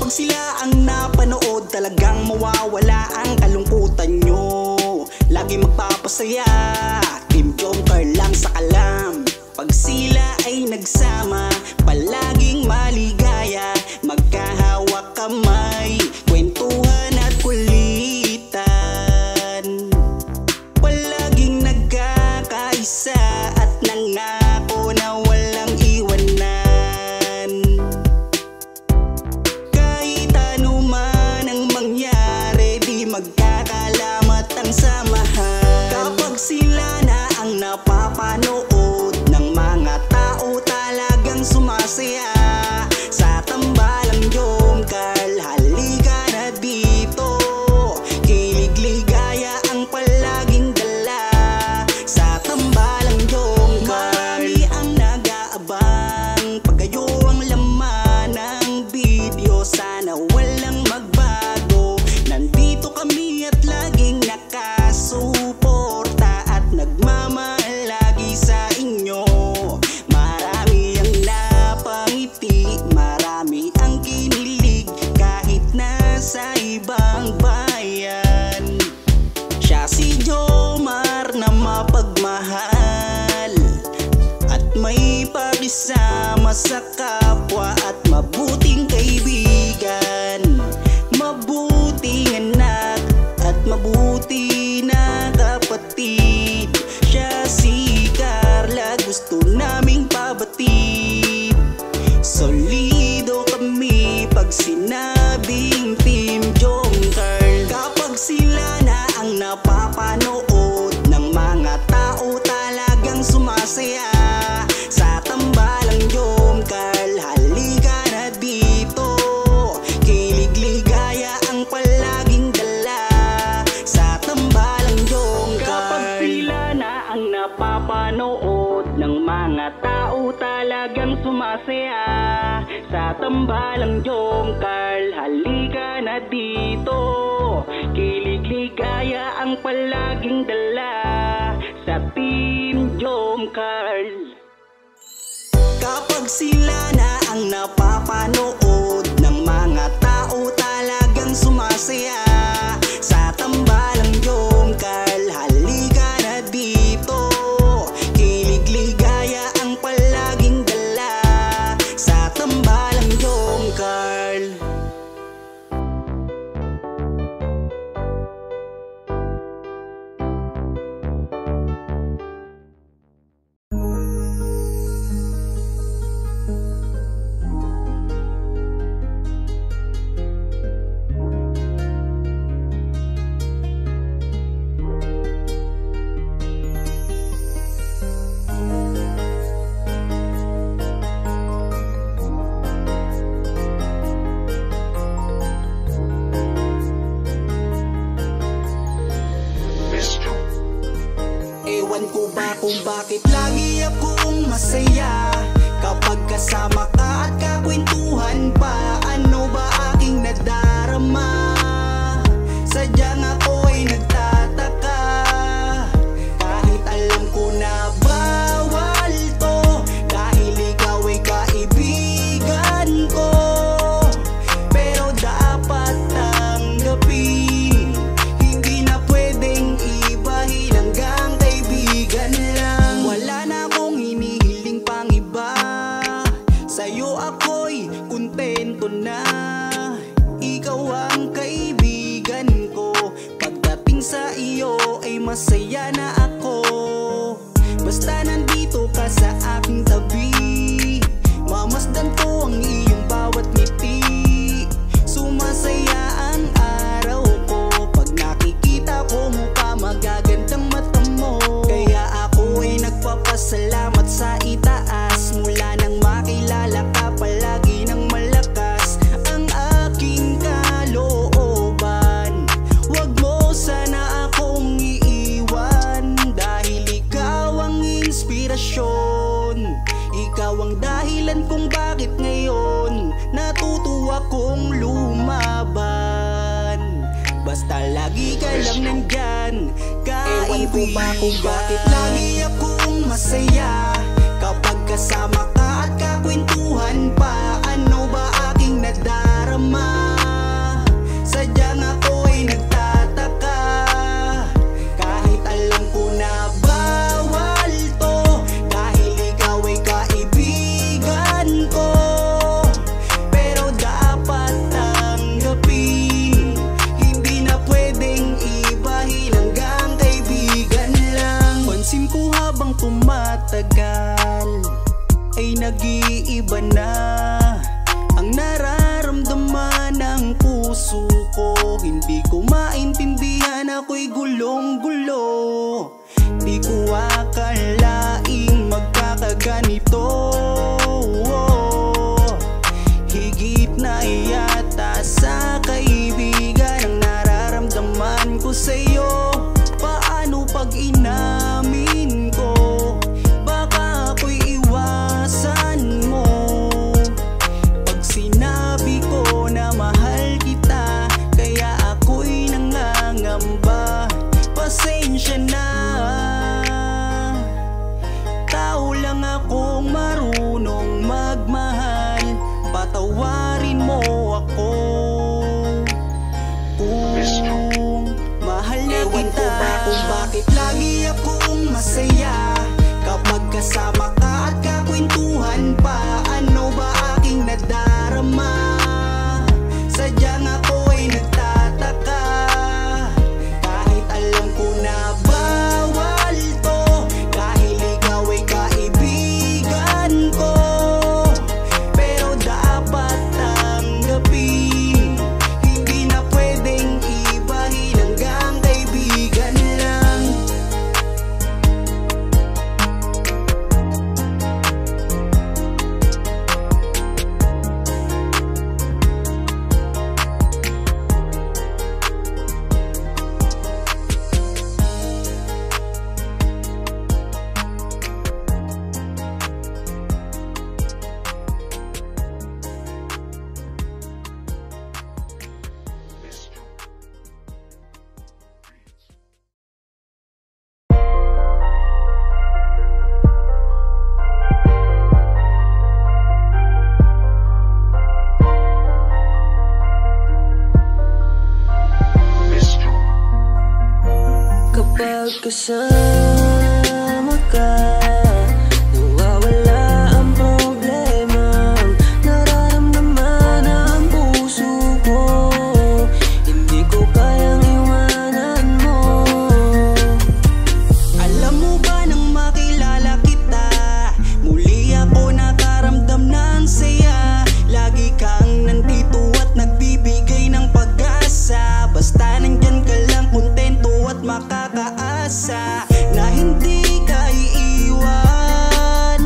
Kapag sila ang napanood, talagang mawawala ang kalungkutan nyo. Lagi magpapasaya, Team Joker lang sa kalam. Pag sila ay nagsama, palaging maligaya. Magkahawak kamay, kwentuhan at kulitan. Palaging nagkakaisa at nangako na walang iwanan. Kahit ano man ang mangyari, di magkakalamat ang samahan. Kapag sila na ang napapanood ng mga tao, talagang sumasaya. Sa tambalang Jomcar, halika na dito. Kilig-ligaya ang palaging dala. Sa tambalang Jomcar, marami ang nag-aabang. Pag kayo ang laman ng video, sana walang magbago. Nandito kami at laging nakasuporta at nagmamahal lagi sa inyo. Marami ang napangiti, marami ang kinilig, kahit nasa ibang bayan. Siya si Jomar na mapagmahal at may pakisama sa kapwa at mabuting kaibigan. Mabuting anak at mabuti na kapatid. Siya si Carla, gusto naming pabatid. Solido kami pag sinabing Team Joker. Kapag sila na ang napapanood ng mga tao, talagang sumasaya. Sa tambalang Jomcar, halika na dito. Kilig-ligaya ang palaging dala. Sa tambalang Jomcar, kapag sila na ang napapanood ng mga tao, talagang sumasaya. Sa tambalang Jomcar, halika na dito. Kilig-ligaya ang palaging dala. Sa Team Jomcar. Kapag sila na ang napapanood ng mga tao, talagang sumasaya. Sa tambalang Jomcar, halika na dito. Kilig-ligaya ang palaging dala. Sa tambalang Jomcar. Ewan ko ba kung bakit lagi akong masaya kapag kasama ka at kakwentuhan pa. Ano ba aking nadarama? Sadyang ako ay nagtataka, kahit alam ko na bawal to, dahil ikaw ay kaibigan ko. Pero dapat tanggapin, hindi na pwedeng ibahin hanggang kaibigan lang. Wala na akong hinihiling pang iba, sa'yo ako'y kontento na. Ikaw ang kaibigan ko, pagdating sa iyo ay masaya na ako. Basta nandito ka sa aking tabi, mamasdan ko ang iyong bawat ngiti. Sumasaya ang araw ko pag nakikita ko mukha, magagandang mata mo. Kaya ako ay nagpapasalamat sa itaas, mula nang makilala ka palagi ng malakas ang aking kalooban. Wag mo sana akong iiwan, dahil ikaw ang inspirasyon. Ikaw ang dahilan kung bakit ngayon natutuwa kong lumaban. Basta lagi ka lang nandyan, kaibigan. Ewan ko ba kung bakit lagi akong masaya kapag kasama ka at kakwentuhan pa. Ano ba aking nadarama? Kung bakit lagi akong masaya kapag kasama ka at kakwentuhan pa. Ano ba aking nadarama? Sadyang ako ay nagtataka, kahit alam ko na bawal to, dahil ikaw ay kaibigan ko. Pero dapat tanggapin, hindi na pwedeng ibahin, hanggang kaibigan lang. Kapag kasama ka, nawawala ang problema. Nararamdaman ang puso ko, hindi ko kayang iwanan mo. Alam mo ba nang makilala kita, muli ako nakaramdam ng saya. Lagi kang nandito at nagbibigay ng pag-asa. Basta nandyan ka lang, kontento at makakaasa na hindi ka iiwan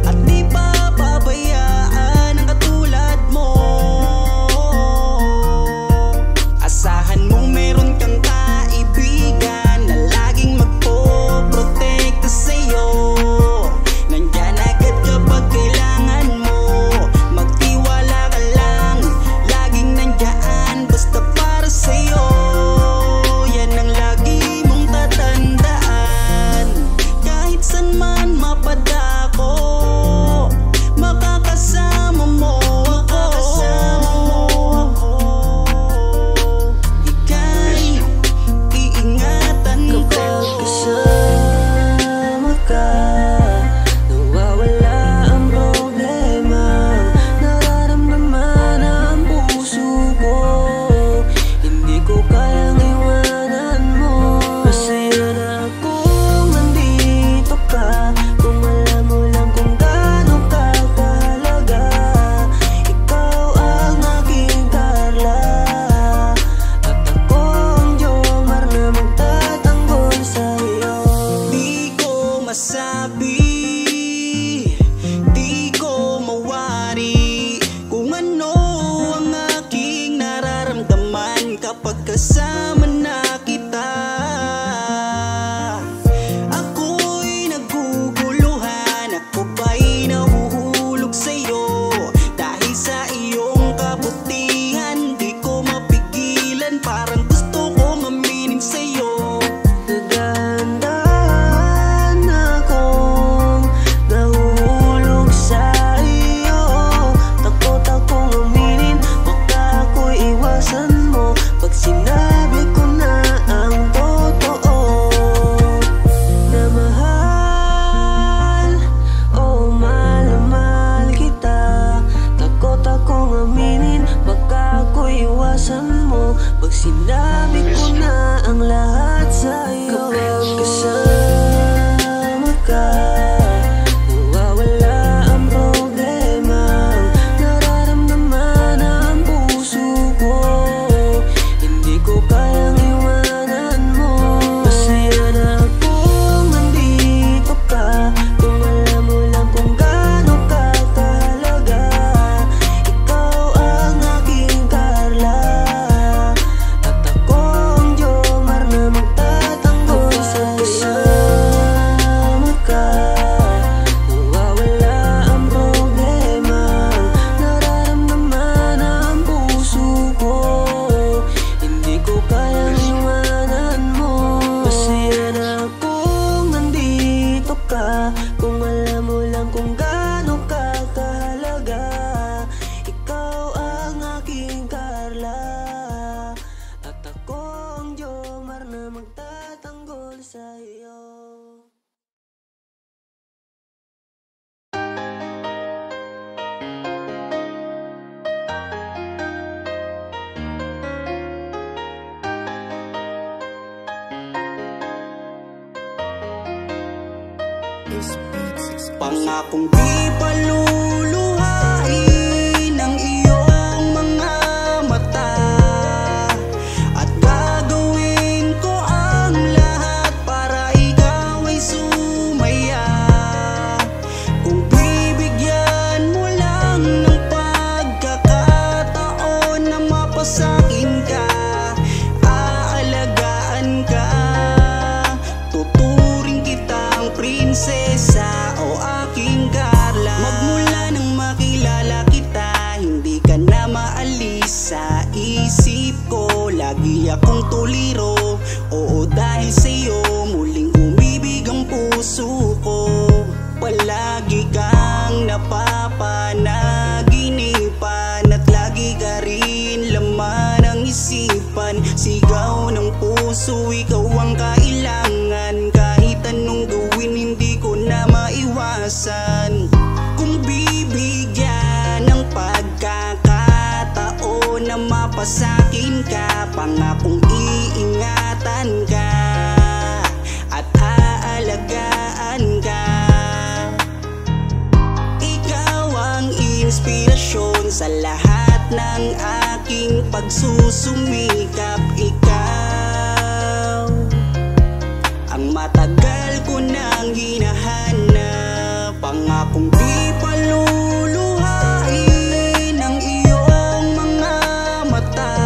at di pa pabayaan ang katulad mo. Asahan mong meron kang kaibigan na laging magpoprotekta sa'yo. Nandyan agad kapag kailangan mo, magtiwala ka lang, laging nandyan basta para sa'yo. Yan ang lagi mong tatandaan, kahit san man mapadako, makakasama mo ako. Ika'y iingatan ko. Kapag kasama ka, nawawala ang problema. Nararamdaman ang puso ko, hindi ko kayang iwanan mo. Masaya na kung nandito ka, kung alam mo lang kung gaano ka kahalaga. Ikaw ang aking Carla, at ako ang Jomar na magtatanggol sa'yo. Di ko masabi, di ko mawari kung ano ang aking nararamdaman kapag kasama na kita. Ako'y naguguluhan, ako ba'y nahuhulog sa'yo? Dahil sa iyong kabutihan, di ko mapigilan, parang gusto kong aminin sa'yo. Nagdahan akong nahuhulog sa iyo. Takot akong aminin, baka ako'y iwasan mo pag sinabi ko na ang totoo. Na mahal, oh mahal na mahal kita. Takot akong aminin, baka ako'y iwasan mo pag sinabi ko na ang lahat sa'yo. Kapag kasama ka, nawawala ang problema. Nararamdaman ang puso ko, hindi ko kayang iwanan mo. Masaya na kung nandito ka, kung alam mo lang kung gaano ka kahalaga. Ikaw ang aking Carla, at ako Pangakong di paluluhain ang iyong mga mata, at gagawin ko ang lahat para ikaw ay sumaya. Kung bibigyan mo lang ng pagkakataon na mapasakin ka, aalagaan ka, tuturing kitang prinsesa o aking Carla. Magmula nang makilala kita, hindi ka na maalis sa isip ko. Lagi akong tuliro, oo dahil sa'yo muling umibig ang puso ko. Palagi kang napapanaginipan at lagi ka rin laman ng isipan. Sigaw ng puso, ikaw ang kailangan. Kahit anong gawin, hindi ko na maiwasan. Kung bibigyan ng pagkakataon na mapasakin ka, pangakong iingatan ka at aalagaan ka. Ikaw ang inspirasyon sa lahat ng aking pagsusumikap. Ikaw ang matagal ko nang hinahanap. Pangakong di paluluhain ang iyong mga mata,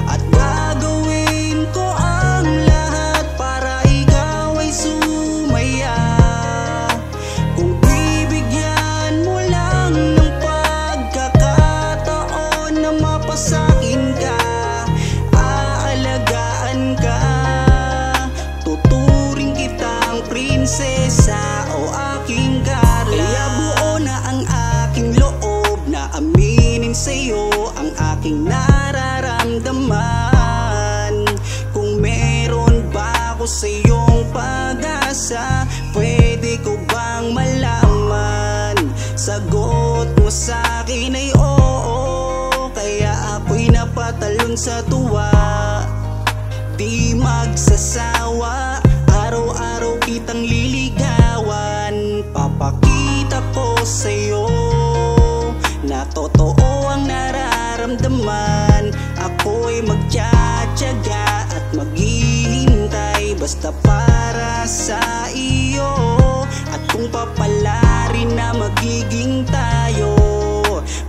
at gagawin ko ang lahat para ikaw ay sumaya. Kung bibigyan mo lang ng pagkakataon na mapasakin ka, aalagaan ka, tuturing kitang prinsesa o aking Carla. Kaya buo na ang aking loob na aminin sa'yo ang aking nararamdaman. Kung meron ba ako sa'yong pag-asa, pwede ko bang malaman? Sagot mo sa'kin ay oo, kaya ako'y napatalon sa tuwa. Di magsasawa, araw-araw kitang liligawan. Papakita ko sa'yo na totoo ang nararamdaman. Ako'y magtsatsaga at maghihintay basta para sa iyo. At kung papalarin na magiging tayo,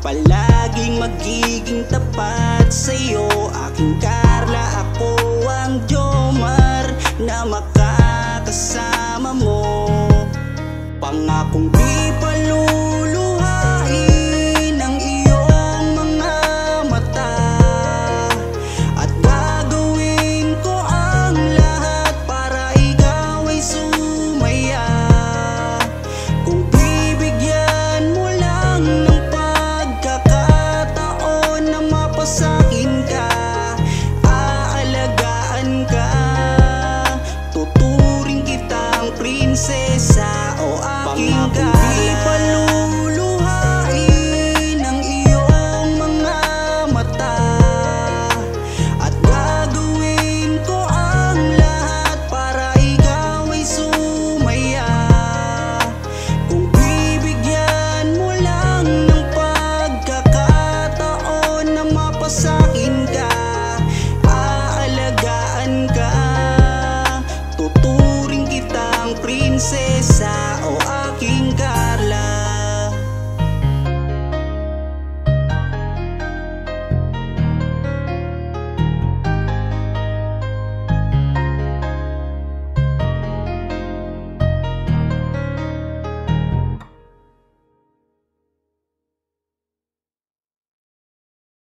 palaging magiging tapat sa'yo, aking Carla. Ako ang Jomar na makakasama mo. Pangakong di paluluhain